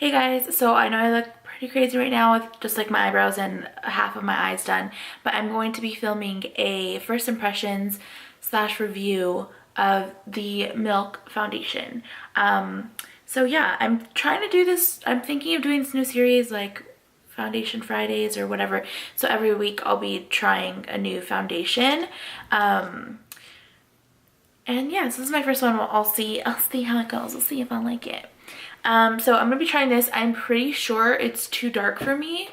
Hey guys, so I know I look pretty crazy right now with just like my eyebrows and half of my eyes done, but I'm going to be filming a first impressions slash review of the Milk foundation. So yeah, I'm trying to do this, I'm thinking of doing this new series like Foundation Fridays or whatever. So every week I'll be trying a new foundation. And yeah, so this is my first one. I'll see how it goes. I'll see if I like it. So I'm gonna be trying this. I'm pretty sure it's too dark for me.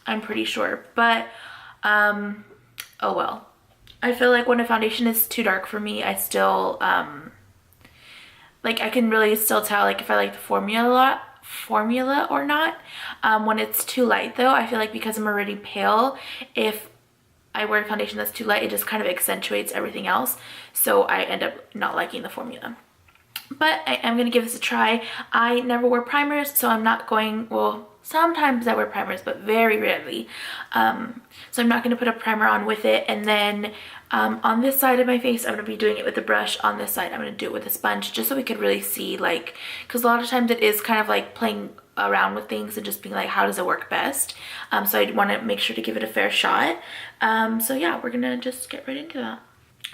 I'm pretty sure, but oh well. I feel like when a foundation is too dark for me, I still like I can really still tell like if I like the formula or not. When it's too light though, I feel like because I'm already pale, if I wear a foundation that's too light, it just kind of accentuates everything else. So I end up not liking the formula. But I am going to give this a try. I never wear primers, so I'm not going, well, sometimes I wear primers, but very rarely. So I'm not going to put a primer on with it. And then on this side of my face, I'm going to be doing it with a brush. On this side, I'm going to do it with a sponge, just so we could really see, like, because a lot of times it is kind of like playing around with things and just being like, how does it work best? So I want to make sure to give it a fair shot. So yeah, we're going to just get right into that.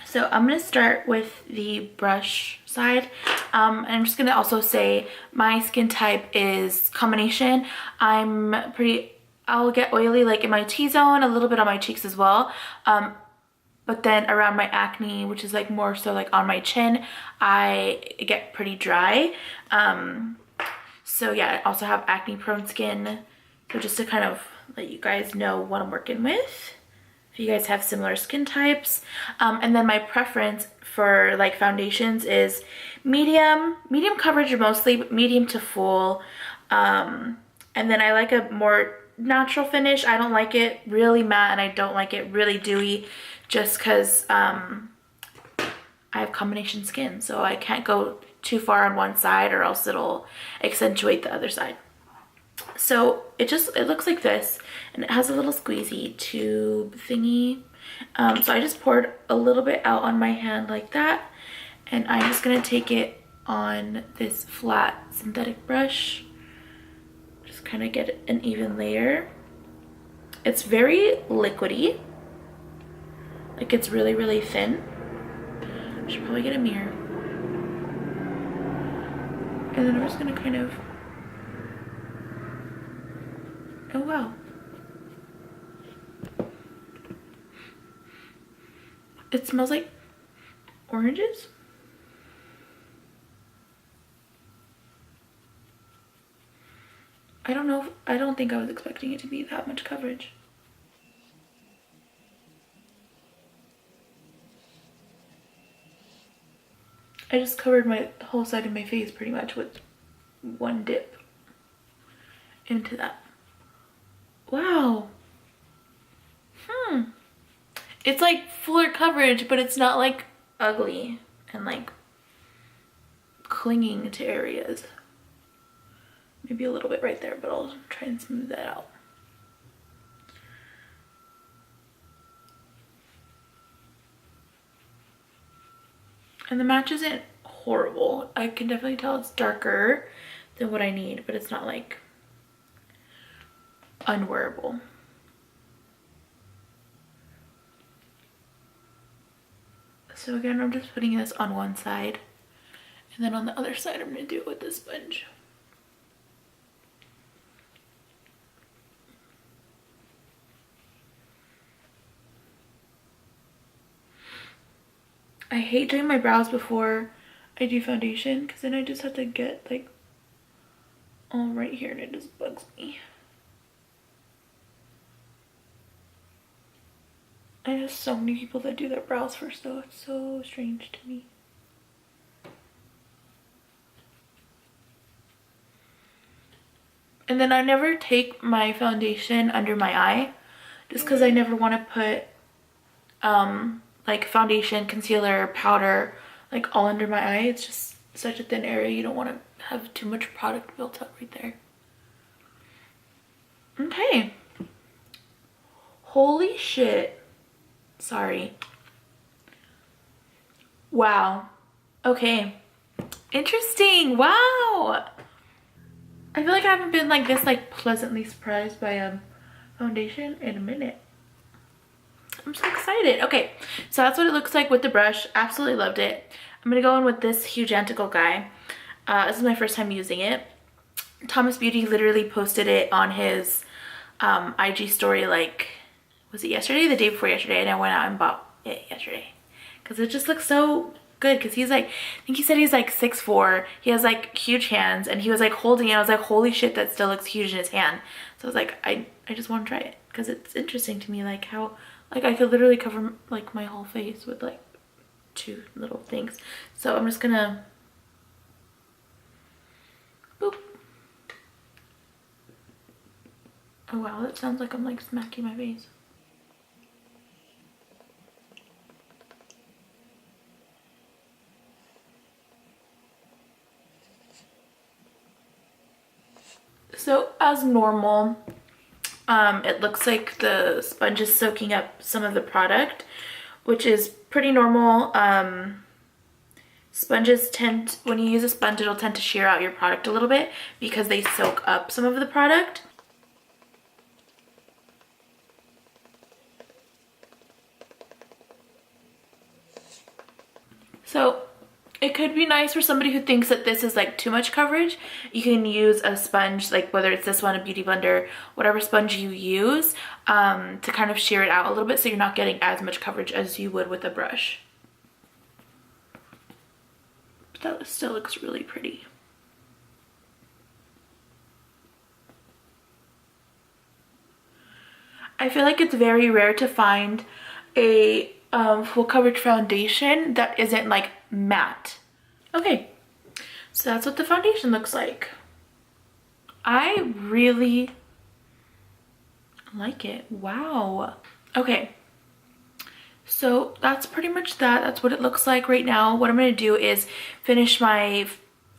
So I'm going to start with the brush side. And I'm just going to also say my skin type is combination. I'll get oily like in my T-zone, a little bit on my cheeks as well. But then around my acne, which is like more so like on my chin, I get pretty dry. So yeah, I also have acne prone skin. So just to kind of let you guys know what I'm working with. You guys have similar skin types. And then my preference for like foundations is medium coverage mostly, but medium to full. And then I like a more natural finish. I don't like it really matte and I don't like it really dewy just because I have combination skin, so I can't go too far on one side or else it'll accentuate the other side. So it looks like this, and it has a little squeezy tube thingy. So I just poured a little bit out on my hand like that, and I'm just gonna take it on this flat synthetic brush. Just kind of get an even layer. It's very liquidy, like it's really, really thin. I should probably get a mirror. And then I'm just gonna kind of, oh wow. It smells like oranges. I don't know, I don't think I was expecting it to be that much coverage. I just covered my whole side of my face pretty much with one dip into that. Wow. It's like fuller coverage, but it's not like ugly and like clinging to areas. Maybe a little bit right there, but I'll try and smooth that out. And the match isn't horrible. I can definitely tell it's darker than what I need, but it's not like unwearable. So again, I'm just putting this on one side, and then on the other side I'm going to do it with this sponge. I hate doing my brows before I do foundation because then I just have to get like all right here and it just bugs me. I know so many people that do their brows first though. It's so strange to me. And then I never take my foundation under my eye just because I never want to put like foundation, concealer, powder like all under my eye. It's just such a thin area. You don't want to have too much product built up right there. Okay. Holy shit. Sorry. Wow. Okay. Interesting. Wow. I feel like I haven't been like this like pleasantly surprised by foundation in a minute. I'm so excited. Okay, so that's what it looks like with the brush. Absolutely loved it. I'm gonna go in with this Hugantical guy. This is my first time using it. Thomas Beauty literally posted it on his IG story, like, was it yesterday? The day before yesterday, and I went out and bought it yesterday because it just looks so good. Because he's like, I think he said he's like 6'4". He has like huge hands, and he was like holding it. I was like, holy shit, that still looks huge in his hand. So I was like, I just want to try it because it's interesting to me, like how like I could literally cover like my whole face with like 2 little things. So I'm just gonna boop. Oh wow, that sounds like I'm like smacking my face. So as normal, it looks like the sponge is soaking up some of the product, which is pretty normal. Sponges tend, when you use a sponge, it'll tend to shear out your product a little bit because they soak up some of the product. So it could be nice for somebody who thinks that this is like too much coverage. You can use a sponge, like whether it's this one, a Beauty Blender, whatever sponge you use, to kind of shear it out a little bit so you're not getting as much coverage as you would with a brush. But that still looks really pretty. I feel like it's very rare to find a full coverage foundation that isn't like matte. Okay, so that's what the foundation looks like. I really like it. Wow. Okay, so that's pretty much that. That's what it looks like right now. What I'm gonna do is finish my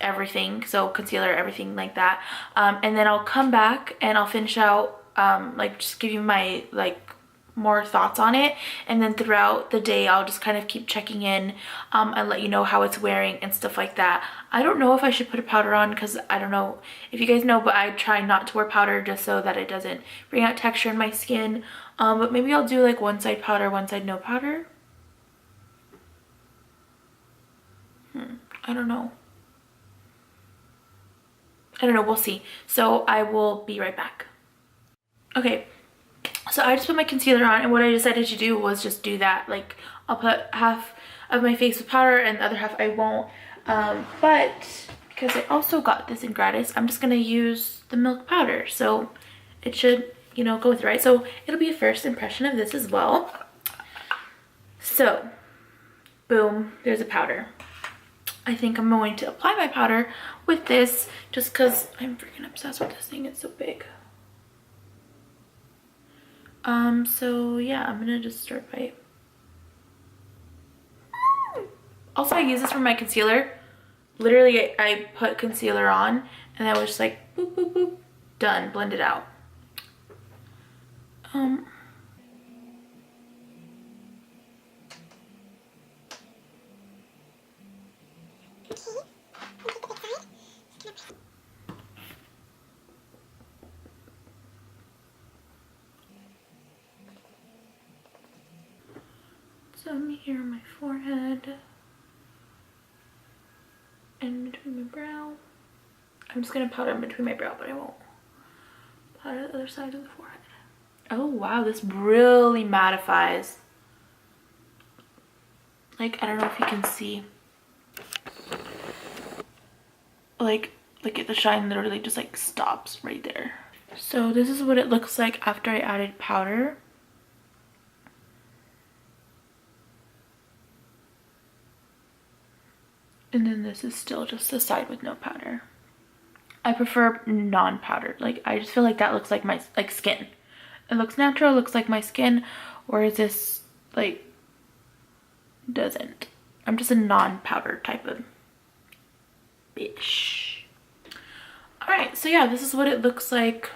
everything, so concealer, everything like that, and then I'll come back and I'll finish out like just give you my like more thoughts on it, and then throughout the day I'll just kind of keep checking in and let you know how it's wearing and stuff like that. I don't know if I should put a powder on because I don't know if you guys know, but I try not to wear powder just so that it doesn't bring out texture in my skin, but maybe I'll do like one side powder, one side no powder. I don't know, we'll see. So I will be right back. Okay, so I just put my concealer on, and what I decided to do was just do that. Like, I'll put half of my face with powder and the other half I won't. But because I also got this in gratis, I'm just gonna use the milk powder. So it should, you know, go with it, right? So it'll be a first impression of this as well. So, boom, there's a powder. I think I'm going to apply my powder with this just because I'm freaking obsessed with this thing. It's so big. So yeah, I'm gonna just start by, also I use this for my concealer. Literally I put concealer on and I was just like boop boop boop, done, blend it out. Some here on my forehead and between my brow. I'm just gonna powder in between my brow, but I won't powder the other side of the forehead. Oh wow, this really mattifies. Like, I don't know if you can see. Like the shine literally just like stops right there. So this is what it looks like after I added powder. And then this is still just the side with no powder. I prefer non-powdered. Like, I just feel like that looks like my like skin. It looks natural, looks like my skin, whereas this like doesn't. I'm just a non-powdered type of bitch. Alright, so yeah, this is what it looks like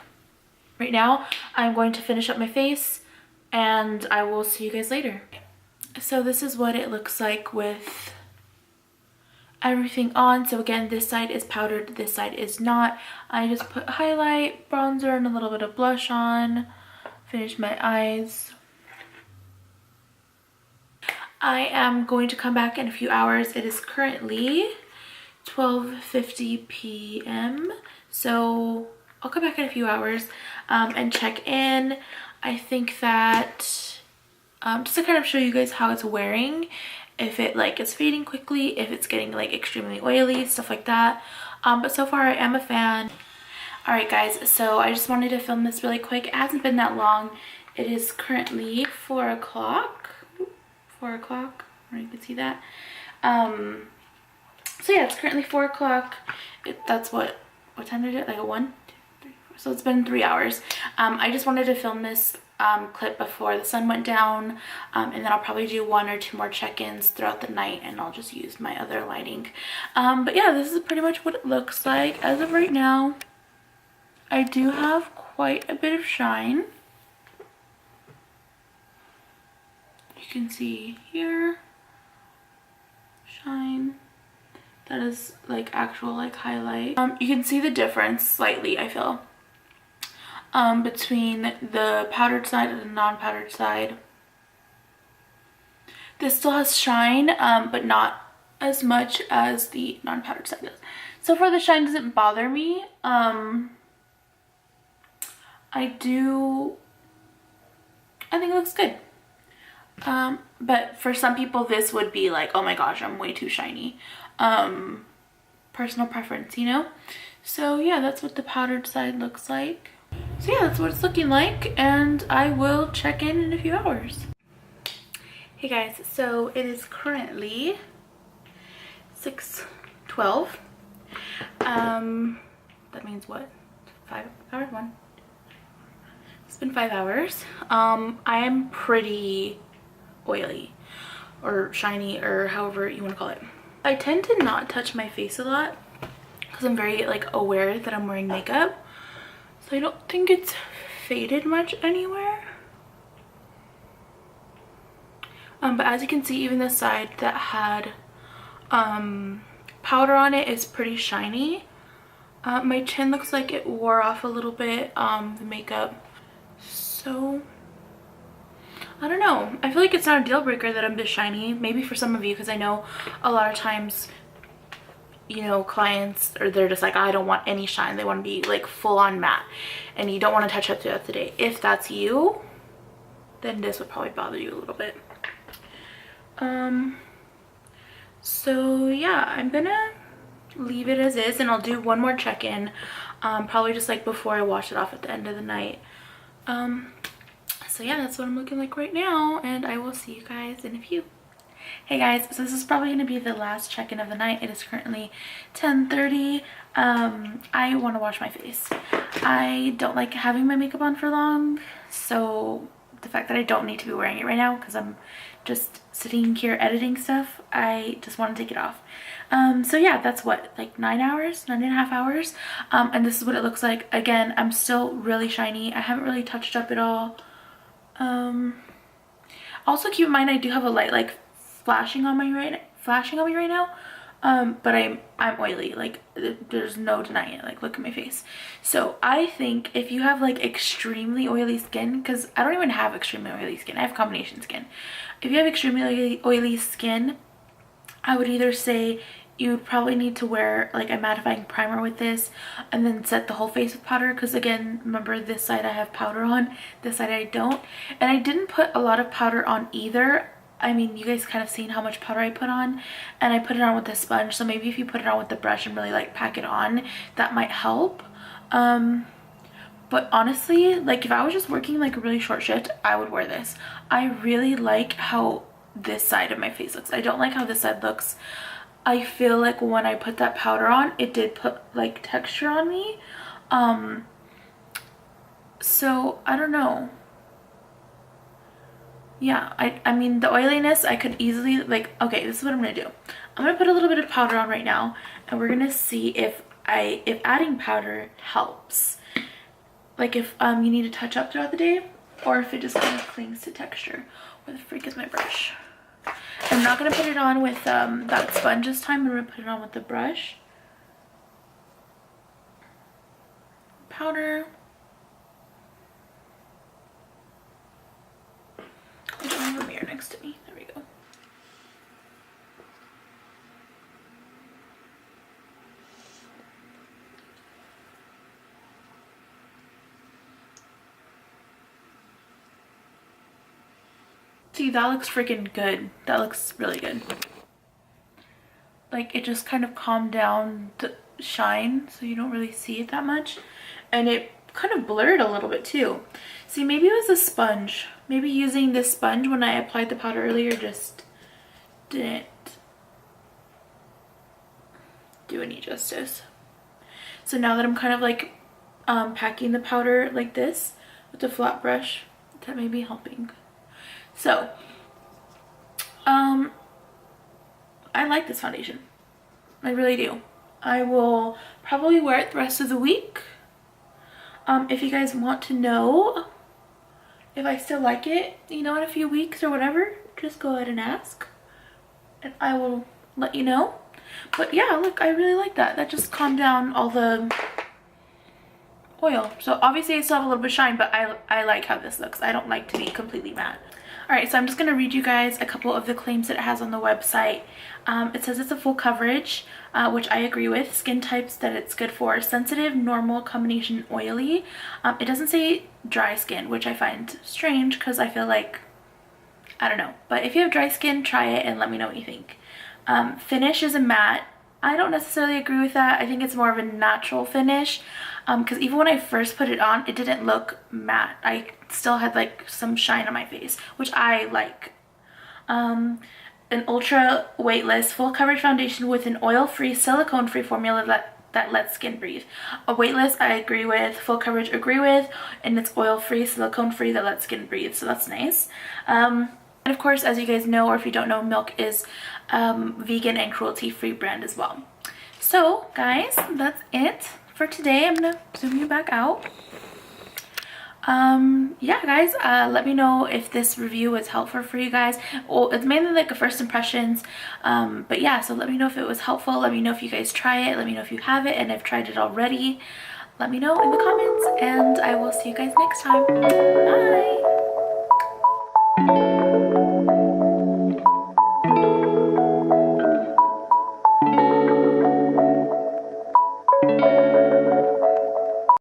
right now. I'm going to finish up my face and I will see you guys later. So this is what it looks like with everything on. So again, this side is powdered, this side is not. I just put highlight, bronzer, and a little bit of blush on. Finished my eyes. I am going to come back in a few hours. It is currently 12:50 p.m. So I'll come back in a few hours and check in. I think that just to kind of show you guys how it's wearing, if it like is fading quickly, if it's getting like extremely oily, stuff like that. But so far I am a fan. All right guys, so I just wanted to film this really quick. It hasn't been that long. It is currently 4 o'clock. 4 o'clock, or you can see that. So yeah, it's currently 4 o'clock. That's what time is it? Like a 1, 2, 3, 4. So it's been 3 hours. I just wanted to film this clip before the sun went down, and then I'll probably do 1 or 2 more check-ins throughout the night, and I'll just use my other lighting. But yeah, this is pretty much what it looks like as of right now. I do have quite a bit of shine. You can see here, shine. That is like actual like highlight. You can see the difference slightly, I feel, between the powdered side and the non-powdered side. This still has shine, but not as much as the non-powdered side does. So far the shine doesn't bother me. I think it looks good. But for some people this would be like, oh my gosh, I'm way too shiny. Personal preference, you know? So yeah, that's what the powdered side looks like. So yeah, that's what it's looking like, and I will check in a few hours. Hey guys, so it is currently 6:12. That means what? 5 hours? 1. It's been 5 hours. I am pretty oily or shiny, or however you want to call it. I tend to not touch my face a lot because I'm very like aware that I'm wearing makeup, so I don't think it's faded much anywhere. But as you can see, even the side that had powder on it is pretty shiny. My chin looks like it wore off a little bit, the makeup. So I don't know. I feel like it's not a deal breaker that I'm this shiny. Maybe for some of you, because I know a lot of times, you know, clients, or they're just like, I don't want any shine. They want to be like full on matte, and you don't want to touch up throughout the day. If that's you, then this would probably bother you a little bit. So yeah, I'm gonna leave it as is, and I'll do 1 more check-in, probably just like before I wash it off at the end of the night. So yeah, that's what I'm looking like right now, and I will see you guys in a few. Hey guys, so this is probably going to be the last check-in of the night. It is currently 10:30. I want to wash my face. I don't like having my makeup on for long, so the fact that I don't need to be wearing it right now because I'm just sitting here editing stuff, I just want to take it off. So yeah, that's what, like 9 hours, 9.5 hours. And this is what it looks like. Again, I'm still really shiny. I haven't really touched up at all. Also keep in mind I do have a light like flashing on me right now, but I'm oily. Like there's no denying it. Like look at my face. So I think if you have like extremely oily skin, because I don't even have extremely oily skin, I have combination skin. If you have extremely oily skin, I would either say you would probably need to wear like a mattifying primer with this, and then set the whole face with powder, because again, remember, this side I have powder on, this side I don't. And I didn't put a lot of powder on either. I mean, you guys kind of seen how much powder I put on, and I put it on with a sponge, so maybe if you put it on with the brush and really like pack it on, that might help. But honestly, like if I was just working like a really short shift, I would wear this. I really like how this side of my face looks. I don't like how this side looks. I feel like when I put that powder on, it did put like texture on me. So I don't know. Yeah, I mean the oiliness, I could easily like, okay, this is what I'm gonna do. I'm gonna put a little bit of powder on right now, and we're gonna see if adding powder helps. Like if you need to touch up throughout the day, or if it just kind of clings to texture. Where the freak is my brush? I'm not going to put it on with that sponge this time. I'm going to put it on with the brush. Powder. I don't have a mirror next to me. There we go. See, that looks freaking good. That looks really good. Like, it just kind of calmed down the shine, so you don't really see it that much. And it kind of blurred a little bit too. See, maybe it was a sponge. Maybe using this sponge when I applied the powder earlier just didn't do any justice. So now that I'm kind of like packing the powder like this with the flat brush, that may be helping. So, I like this foundation. I really do. I will probably wear it the rest of the week. If you guys want to know if I still like it, you know, in a few weeks or whatever, just go ahead and ask. And I will let you know. But yeah, look, I really like that. That just calmed down all the oil. So obviously I still have a little bit of shine, but I like how this looks. I don't like to be completely matte. Alright, so I'm just going to read you guys a couple of the claims that it has on the website. It says it's a full coverage, which I agree with. Skin types that it's good for: sensitive, normal, combination, oily. It doesn't say dry skin, which I find strange because I feel like, I don't know. But if you have dry skin, try it and let me know what you think. Finish is a matte. I don't necessarily agree with that. I think it's more of a natural finish, because even when I first put it on, it didn't look matte. I still had like some shine on my face, which I like. An ultra weightless full coverage foundation with an oil-free, silicone-free formula that lets skin breathe. A weightless, I agree with. Full coverage, agree with. And it's oil-free, silicone-free that lets skin breathe, so that's nice. And of course, as you guys know, or if you don't know, Milk is vegan and cruelty-free brand as well. So guys, that's it for today. I'm gonna zoom you back out. Yeah guys, let me know if this review was helpful for you guys. Well, it's mainly like a first impressions, but yeah, so let me know if it was helpful. Let me know if you guys try it. Let me know if you have it and have tried it already. Let me know in the comments, and I will see you guys next time. Bye.